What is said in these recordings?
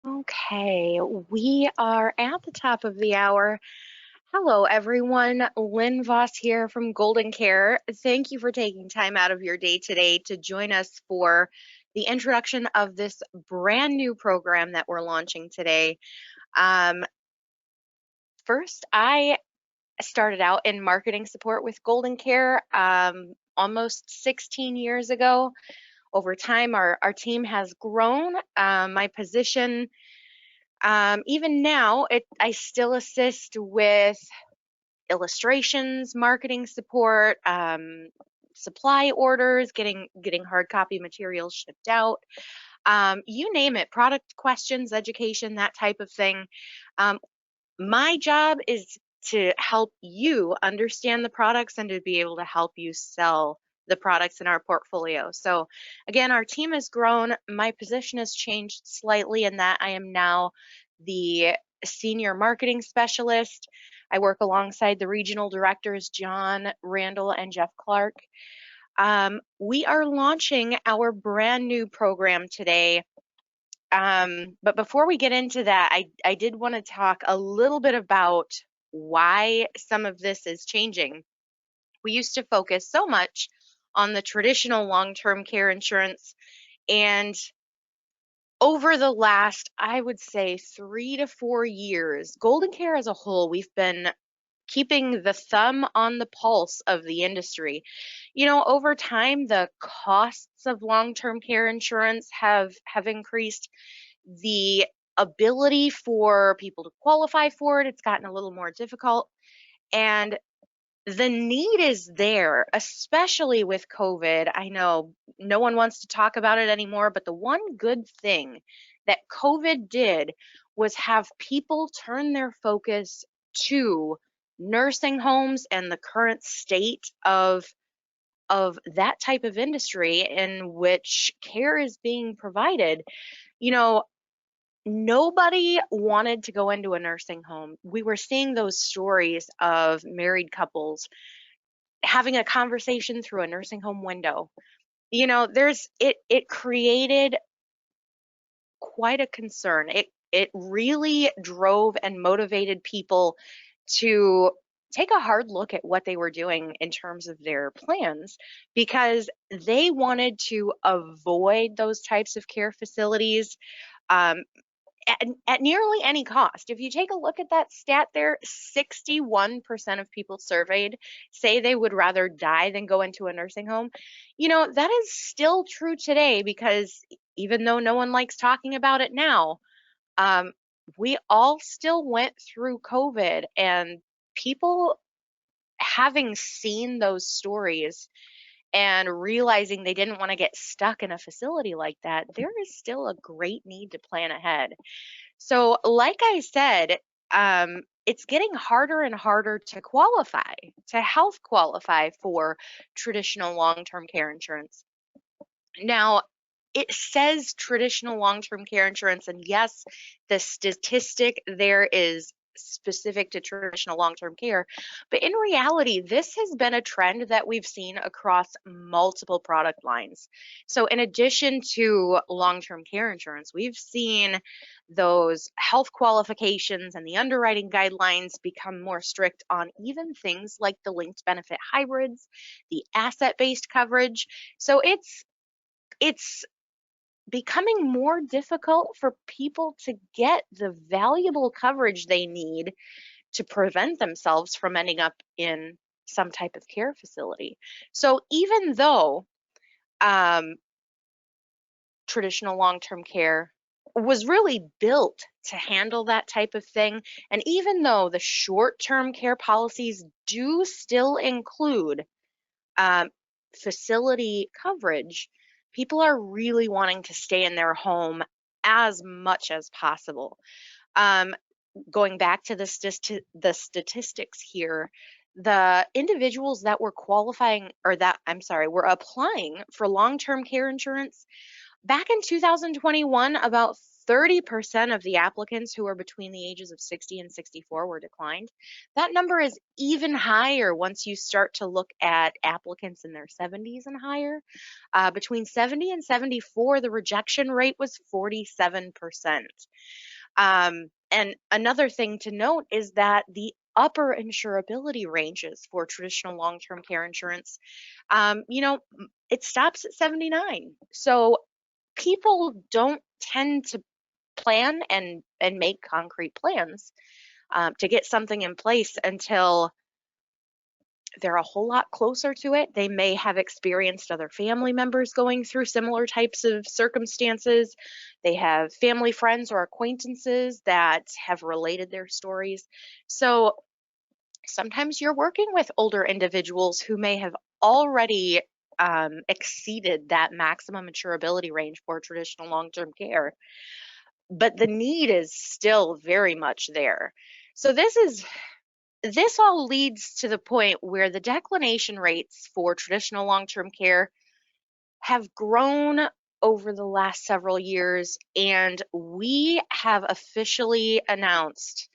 Okay, we are at the top of the hour. Hello, everyone. Lynn Voss here from Golden Care. Thank you for taking time out of your day today to join us for the introduction of this brand new program that we're launching today. Um, First, I started out in marketing support with Golden Care almost 16 years ago. Over time, our team has grown. My position even now, I still assist with illustrations, marketing support, supply orders, getting hard copy materials shipped out. You name it, product questions, education, that type of thing. Um, my job is to help you understand the products and to be able to help you sell the products in our portfolio. So, again, our team has grown. My position has changed slightly in that I am now the senior marketing specialist. I work alongside the regional directors, John Randall and Jeff Clark. We are launching our brand new program today, but before we get into that, I did want to talk a little bit about why some of this is changing. We used to focus so much on the traditional long-term care insurance, and over the last, I would say, 3 to 4 years, Golden Care as a whole, we've been keeping the thumb on the pulse of the industry. Over time, the costs of long-term care insurance have increased. The ability for people to qualify for it's gotten a little more difficult, and the need is there, especially with COVID. I know no one wants to talk about it anymore, but the one good thing that COVID did was have people turn their focus to nursing homes and the current state of that type of industry in which care is being provided. You know, Nobody wanted to go into a nursing home. We were seeing those stories of married couples having a conversation through a nursing home window. It created quite a concern. It really drove and motivated people to take a hard look at what they were doing in terms of their plans, because they wanted to avoid those types of care facilities. Um, at nearly any cost. If you take a look at that stat there, 61% of people surveyed say they would rather die than go into a nursing home. That is still true today, because even though no one likes talking about it now, um, we all still went through COVID, and people having seen those stories and realizing they didn't want to get stuck in a facility like that, there is still a great need to plan ahead. So, like I said, it's getting harder and harder to qualify, to health qualify for traditional long term care insurance. Now, it says traditional long term care insurance, and yes, the statistic there is specific to traditional long term care. But in reality, this has been a trend that we've seen across multiple product lines. So, in addition to long term care insurance, we've seen those health qualifications and the underwriting guidelines become more strict on even things like the linked benefit hybrids, the asset based coverage. So, it's becoming more difficult for people to get the valuable coverage they need to prevent themselves from ending up in some type of care facility. So even though um, traditional long-term care was really built to handle that type of thing, and even though the short-term care policies do still include um, facility coverage, people are really wanting to stay in their home as much as possible. Um, Going back to the statistics here, the individuals that were qualifying, or that, I'm sorry, were applying for long-term care insurance back in 2021, about 30% of the applicants who are between the ages of 60 and 64 were declined. That number is even higher once you start to look at applicants in their 70s and higher. Between 70 and 74, the rejection rate was 47%. And another thing to note is that the upper insurability ranges for traditional long-term care insurance, it stops at 79. So people don't tend to plan and make concrete plans to get something in place until they're a whole lot closer to it. They may have experienced other family members going through similar types of circumstances. They have family friends or acquaintances that have related their stories. So sometimes you're working with older individuals who may have already exceeded that maximum insurability range for traditional long-term care, but the need is still very much there. So this all leads to the point where the declination rates for traditional long-term care have grown over the last several years, and we have officially announced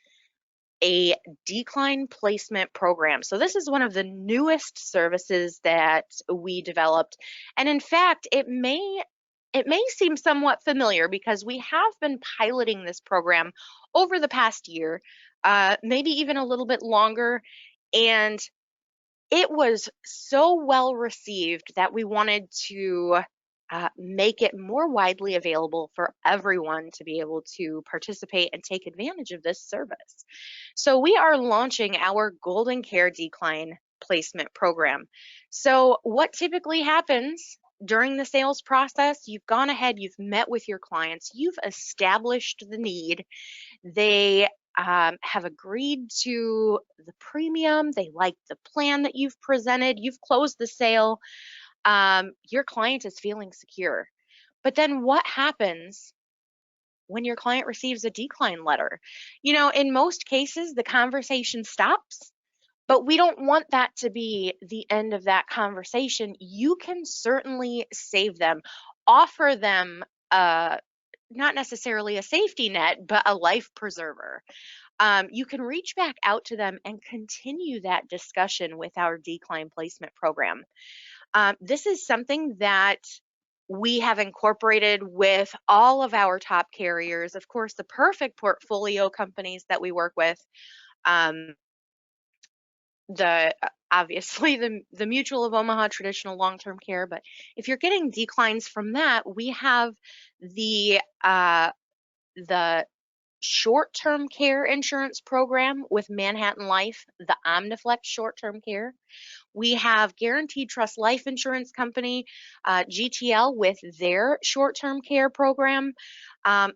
a decline placement program. So this is one of the newest services that we developed. And in fact, it may seem somewhat familiar because we have been piloting this program over the past year, maybe even a little bit longer. And it was so well received that we wanted to make it more widely available for everyone to be able to participate and take advantage of this service. So we are launching our Golden Care Decline Placement Program. So what typically happens during the sales process, you've gone ahead, you've met with your clients, you've established the need, they have agreed to the premium, they like the plan that you've presented, you've closed the sale, your client is feeling secure. But then what happens when your client receives a decline letter? In most cases, the conversation stops, but we don't want that to be the end of that conversation. You can certainly save them, offer them not necessarily a safety net, but a life preserver. You can reach back out to them and continue that discussion with our decline placement program. This is something that we have incorporated with all of our top carriers. Of course, the perfect portfolio companies that we work with, um, the obviously the Mutual of Omaha traditional long-term care. But if you're getting declines from that, we have the short-term care insurance program with Manhattan Life, the Omniflex short-term care. We have Guaranteed Trust Life Insurance Company, GTL, with their short-term care program.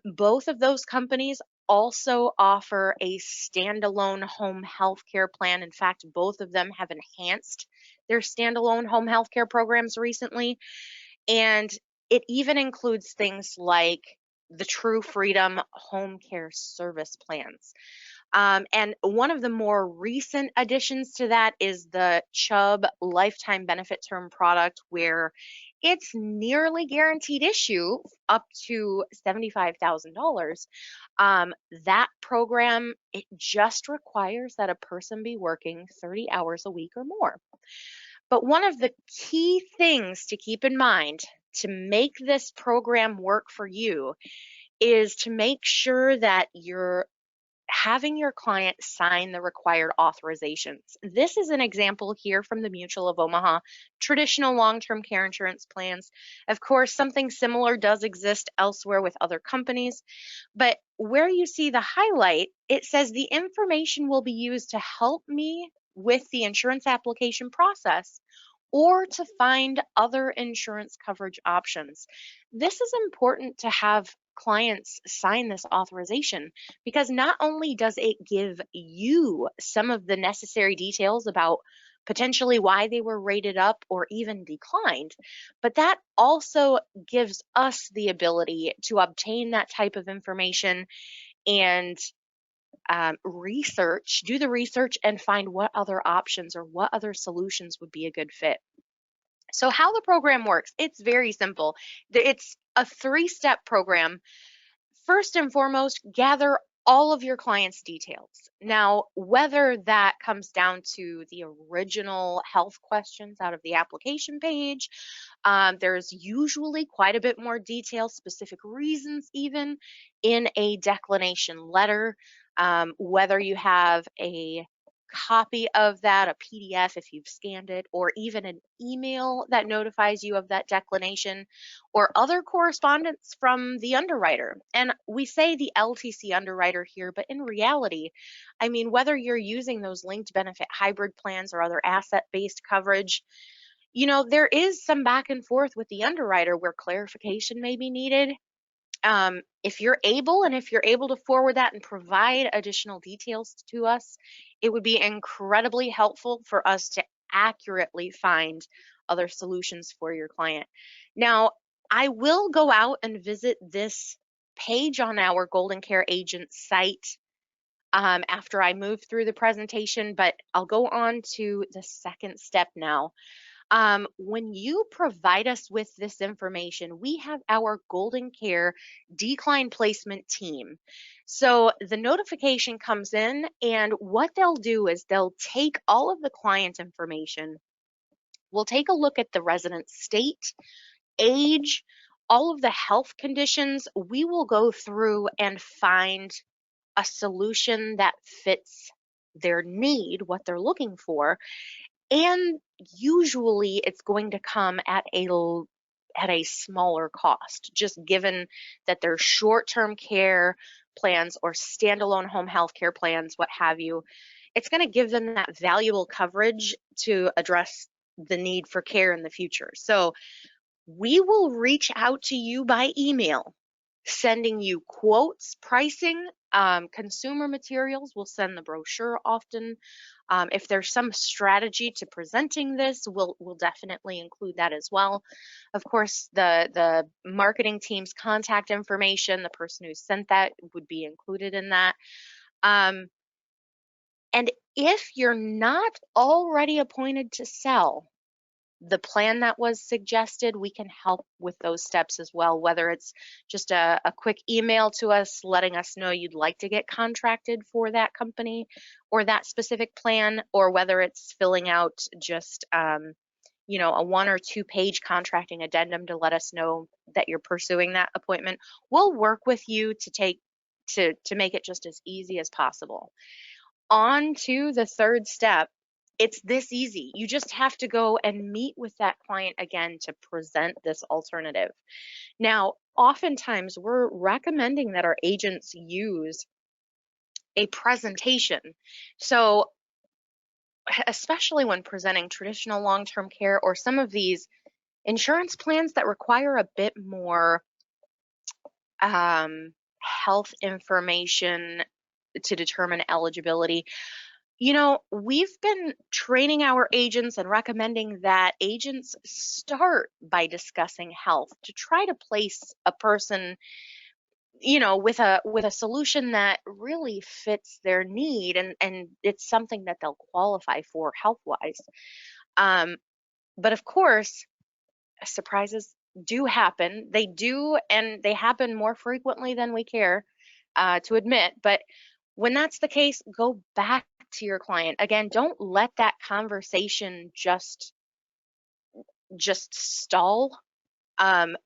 Both of those companies also offer a standalone home health care plan. In fact, both of them have enhanced their standalone home health care programs recently. And it even includes things like the True Freedom home care service plans. And one of the more recent additions to that is the Chubb lifetime benefit term product, where it's nearly guaranteed issue up to $75,000. That program, it just requires that a person be working 30 hours a week or more. But one of the key things to keep in mind to make this program work for you is to make sure that you're having your client sign the required authorizations. This is an example here from the Mutual of Omaha traditional long-term care insurance plans. Of course, something similar does exist elsewhere with other companies, but where you see the highlight, it says the information will be used to help me with the insurance application process or to find other insurance coverage options. This is important to have clients sign this authorization because not only does it give you some of the necessary details about potentially why they were rated up or even declined, but that also gives us the ability to obtain that type of information and do the research and find what other options or what other solutions would be a good fit. So how the program works, it's very simple. It's a 3-step program. First and foremost, gather all of your clients' details. Now, whether that comes down to the original health questions out of the application page, there's usually quite a bit more detail, specific reasons, even in a declination letter. Whether you have a copy of that, a PDF if you've scanned it, or even an email that notifies you of that declination, or other correspondence from the underwriter. And we say the LTC underwriter here, but in reality, I mean, whether you're using those linked benefit hybrid plans or other asset based coverage, there is some back and forth with the underwriter where clarification may be needed. If you're able to forward that and provide additional details to us, it would be incredibly helpful for us to accurately find other solutions for your client. Now, I will go out and visit this page on our Golden Care Agent site after I move through the presentation, but I'll go on to the second step now. When you provide us with this information, we have our Golden Care decline placement team. So the notification comes in, and what they'll do is they'll take all of the client information. We'll take a look at the resident's state, age, all of the health conditions. We will go through and find a solution that fits their need, what they're looking for, and usually it's going to come at a smaller cost, just given that they're short-term care plans or standalone home health care plans, what have you. It's going to give them that valuable coverage to address the need for care in the future. So we will reach out to you by email, sending you quotes, pricing, consumer materials. We'll send the brochure often. If there's some strategy to presenting this, we'll definitely include that as well. Of course, the marketing team's contact information, the person who sent that would be included in that. And if you're not already appointed to sell the plan that was suggested, we can help with those steps as well, whether it's just a quick email to us letting us know you'd like to get contracted for that company or that specific plan, or whether it's filling out just a 1 or 2 page contracting addendum to let us know that you're pursuing that appointment. We'll work with you to make it just as easy as possible. On to the third step. It's this easy. You just have to go and meet with that client again to present this alternative. Now, oftentimes we're recommending that our agents use a presentation. So, especially when presenting traditional long-term care or some of these insurance plans that require a bit more health information to determine eligibility. We've been training our agents and recommending that agents start by discussing health to try to place a person, with a solution that really fits their need, and it's something that they'll qualify for health-wise. But of course, surprises do happen. They do, and they happen more frequently than we care to admit. But when that's the case, go back to your client. Again, don't let that conversation just stall.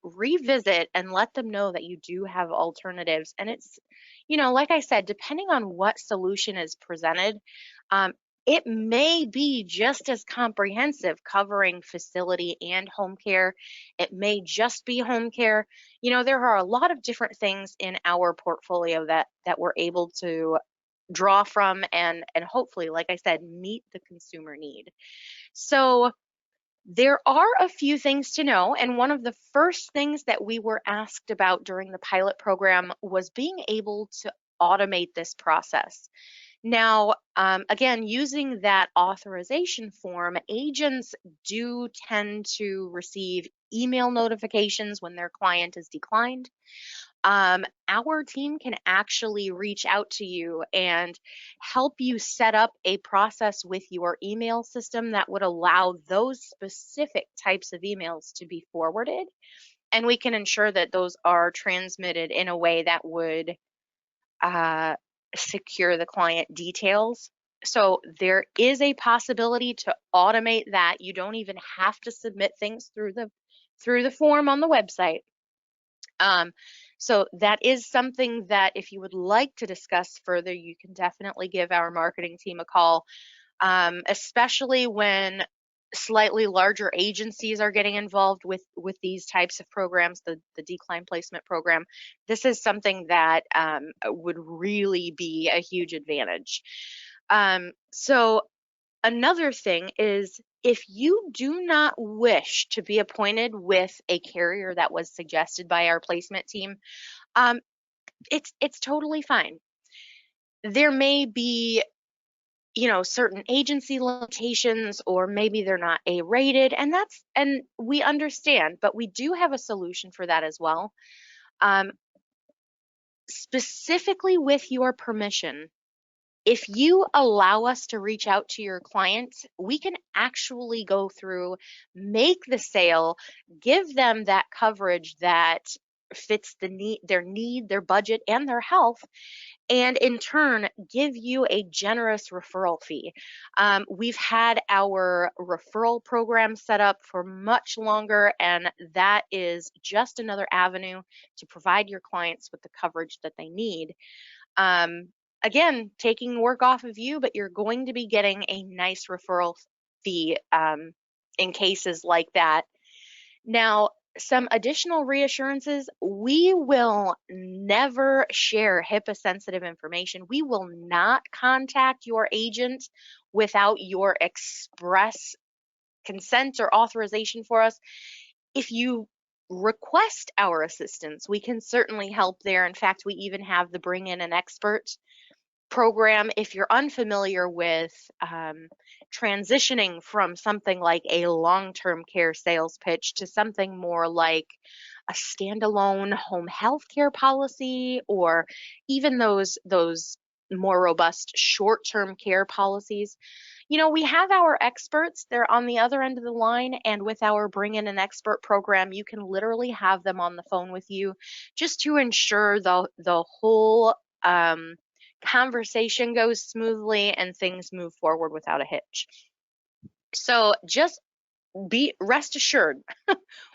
Revisit and let them know that you do have alternatives. And it's, like I said, depending on what solution is presented, it may be just as comprehensive, covering facility and home care. It may just be home care. There are a lot of different things in our portfolio that we're able to draw from and hopefully, like I said, meet the consumer need. So there are a few things to know, and one of the first things that we were asked about during the pilot program was being able to automate this process. Now, again, using that authorization form, agents do tend to receive email notifications when their client is declined. Our team can actually reach out to you and help you set up a process with your email system that would allow those specific types of emails to be forwarded. And we can ensure that those are transmitted in a way that would uh, secure the client details. So there is a possibility to automate that. You don't even have to submit things through the form on the website. Um, so that is something that if you would like to discuss further, you can definitely give our marketing team a call, especially when slightly larger agencies are getting involved with these types of programs, the decline placement program. This is something that would really be a huge advantage. So another thing is if you do not wish to be appointed with a carrier that was suggested by our placement team, um, it's totally fine. There may be, certain agency limitations, or maybe they're not A rated, and we understand, but we do have a solution for that as well. Um, Specifically with your permission, if you allow us to reach out to your clients, we can actually go through, make the sale, give them that coverage that fits their need, their budget, and their health, and in turn give you a generous referral fee. We've had our referral program set up for much longer, and that is just another avenue to provide your clients with the coverage that they need. Um, Again, taking work off of you, but you're going to be getting a nice referral fee in cases like that. Now, some additional reassurances: we will never share HIPAA sensitive information. We will not contact your agent without your express consent or authorization for us. If you request our assistance, we can certainly help there. In fact, we even have the Bring In an Expert program. If you're unfamiliar with transitioning from something like a long-term care sales pitch to something more like a standalone home health care policy, or even those more robust short-term care policies, we have our experts. They're on the other end of the line, and with our Bring In an Expert program, you can literally have them on the phone with you just to ensure the whole conversation goes smoothly and things move forward without a hitch. So just be rest assured,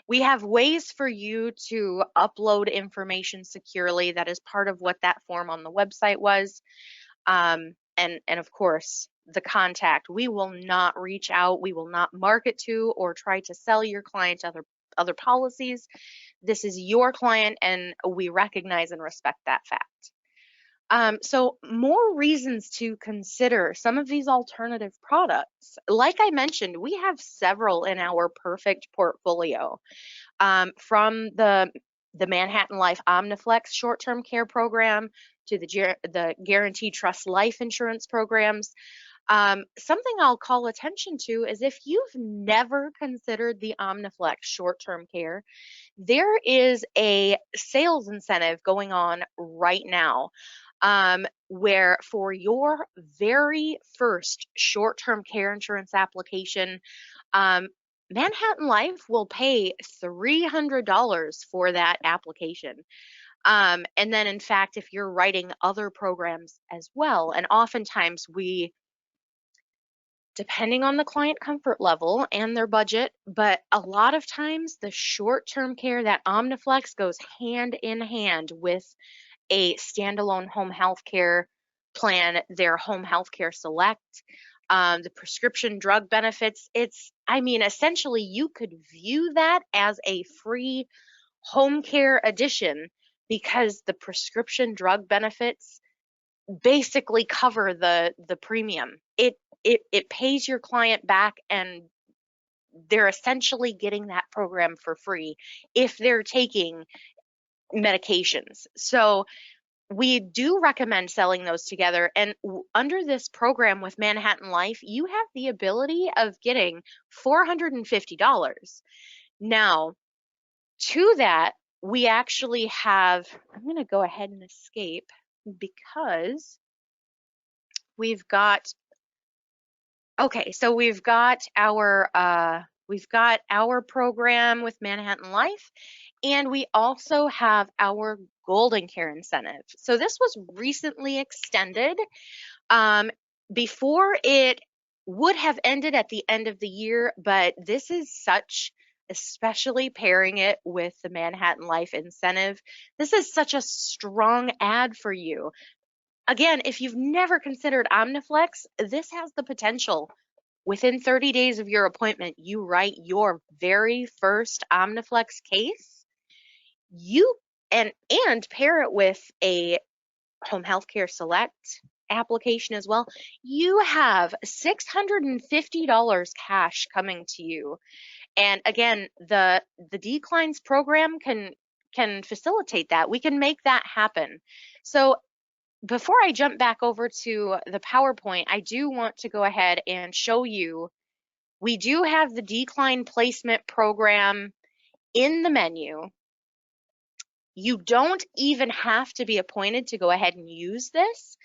we have ways for you to upload information securely. That is part of what that form on the website was. And of course, the contact. We will not reach out. We will not market to or try to sell your client other policies. This is your client, and we recognize and respect that fact. So more reasons to consider some of these alternative products. Like I mentioned, we have several in our perfect portfolio, from the Manhattan Life Omniflex short-term care program to the Guaranteed Trust life insurance programs. Something I'll call attention to is if you've never considered the Omniflex short-term care, there is a sales incentive going on right now, where for your very first short-term care insurance application, um, Manhattan Life will pay $300 for that application. And then, in fact, if you're writing other programs as well, and oftentimes depending on the client comfort level and their budget, but a lot of times the short-term care, that Omniflex, goes hand in hand with a standalone home health care plan, their home health care select, the prescription drug benefits. Essentially, you could view that as a free home care addition because the prescription drug benefits basically cover the premium. It pays your client back, and they're essentially getting that program for free if they're taking medications. So we do recommend selling those together. And under this program with Manhattan Life, you have the ability of getting $450. Now, to that, we actually have, I'm going to go ahead and escape because we've got, okay, so we've got our program with Manhattan Life, And we also have our Golden Care incentive. So this was recently extended. Um, Before it would have ended at the end of the year, but this is such, especially pairing it with the Manhattan Life incentive, this is such a strong ad for you. Again, if you've never considered Omniflex, this has the potential. Within 30 days of your appointment, you write your very first Omniflex case. You and pair it with a home healthcare select application as well. You have $650 cash coming to you. And again, the declines program can facilitate that. We can make that happen. So before I jump back over to the PowerPoint, I do want to go ahead and show you we do have the decline placement program in the menu. You don't even have to be appointed to go ahead and use this.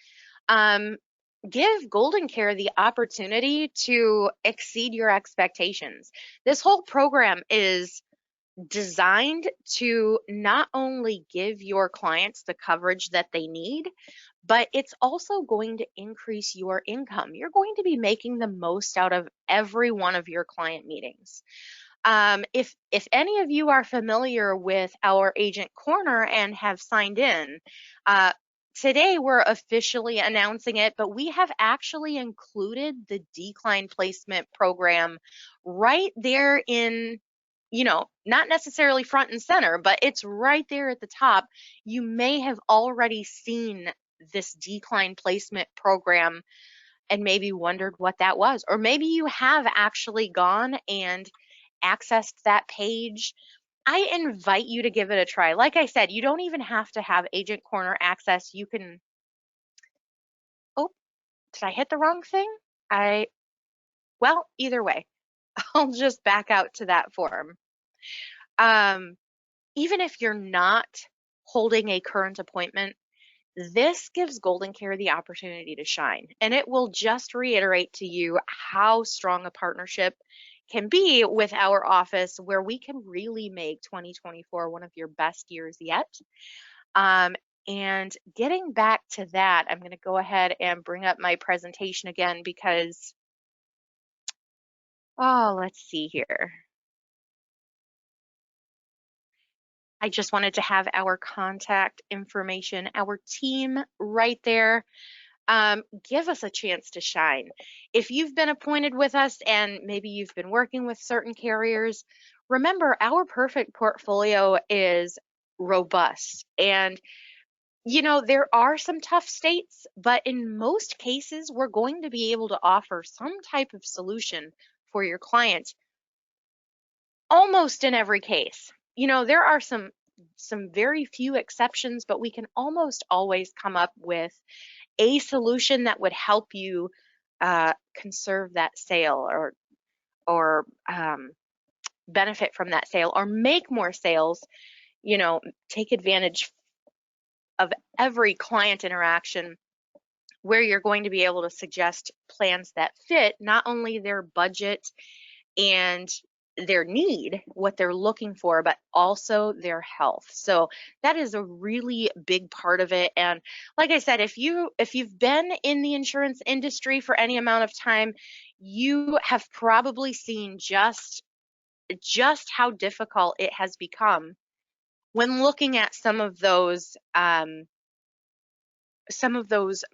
Give Golden Care the opportunity to exceed your expectations. This whole program is designed to not only give your clients the coverage that they need, but it's also going to increase your income. You're going to be making the most out of every one of your client meetings. If any of you are familiar with our Agent Corner and have signed in, uh, today we're officially announcing it, but we have actually included the decline placement program right there in, not necessarily front and center, but it's right there at the top. You may have already seen this decline placement program and maybe wondered what that was, or maybe you have actually gone and accessed that page. I invite you to give it a try. Like I said, you don't even have to have Agent Corner access. You can, oh, did I hit the wrong thing? Well, either way, I'll just back out to that form. Even if you're not holding a current appointment, this gives Golden Care the opportunity to shine, and it will just reiterate to you how strong a partnership can be with our office, where we can really make 2024 one of your best years yet. Um, and getting back to that, I'm going to go ahead and bring up my presentation again because, oh, let's see here. I just wanted to have our contact information, our team right there. Give us a chance to shine. If you've been appointed with us and maybe you've been working with certain carriers, remember our perfect portfolio is robust. And, there are some tough states, but in most cases, we're going to be able to offer some type of solution for your client almost in every case. There are some very few exceptions, but we can almost always come up with a solution that would help you conserve that sale or benefit from that sale or make more sales. Take advantage of every client interaction where you're going to be able to suggest plans that fit not only their budget and their need, what they're looking for, but also their health. So that is a really big part of it. And like I said, if you've been in the insurance industry for any amount of time, you have probably seen just how difficult it has become when looking at some of those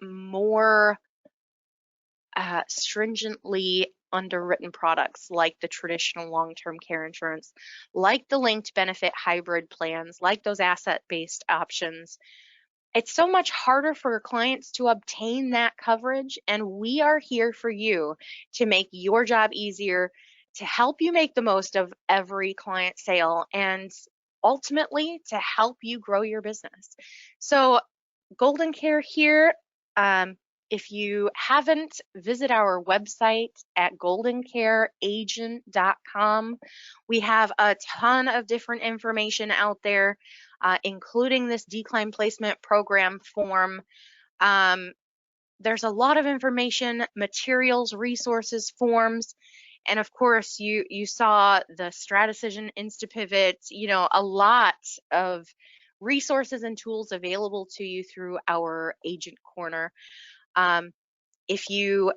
more stringently underwritten products like the traditional long-term care insurance, like the linked benefit hybrid plans, like those asset-based options. It's so much harder for clients to obtain that coverage, and we are here for you to make your job easier, to help you make the most of every client sale, and ultimately to help you grow your business. So Golden Care here. Um, if you haven't, visit our website at goldencareagent.com. We have a ton of different information out there, including this decline placement program form. There's a lot of information, materials, resources, forms. And of course, you saw the StratDecision, InstaPivot, a lot of resources and tools available to you through our Agent Corner. If you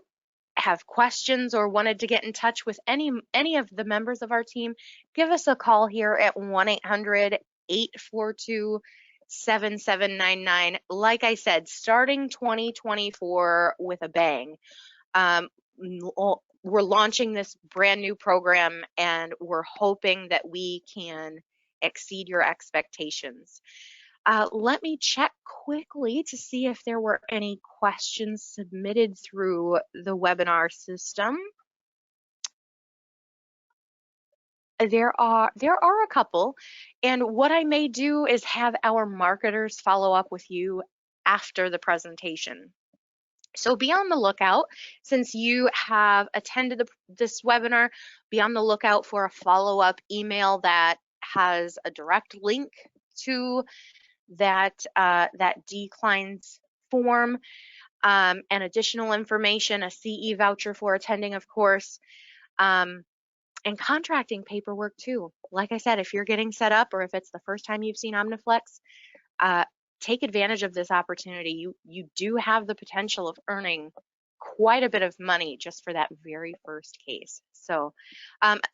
have questions or wanted to get in touch with any of the members of our team, give us a call here at 1-800-842-7799. Like I said, starting 2024 with a bang. We're launching this brand new program, and we're hoping that we can exceed your expectations. Let me check quickly to see if there were any questions submitted through the webinar system. There are a couple, and what I may do is have our marketers follow up with you after the presentation. So be on the lookout. Since you have attended this webinar, be on the lookout for a follow-up email that has a direct link to that declines form, and additional information, a CE voucher for attending, of course, and contracting paperwork too. Like I said, if you're getting set up or if it's the first time you've seen Omniflex, take advantage of this opportunity. You do have the potential of earning quite a bit of money just for that very first case. So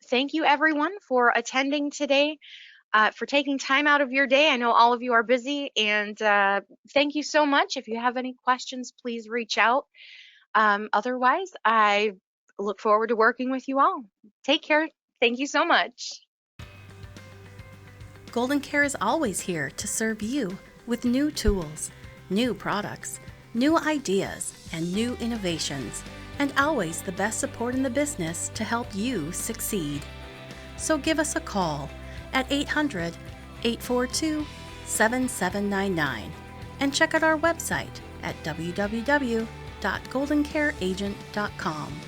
thank you everyone for attending today, for taking time out of your day. I know all of you are busy, and thank you so much. If you have any questions, please reach out. Otherwise, I look forward to working with you all. Take care. Thank you so much. GoldenCare is always here to serve you with new tools, new products, new ideas, and new innovations, and always the best support in the business to help you succeed. So give us a call at 800-842-7799 and check out our website at www.goldencareagent.com.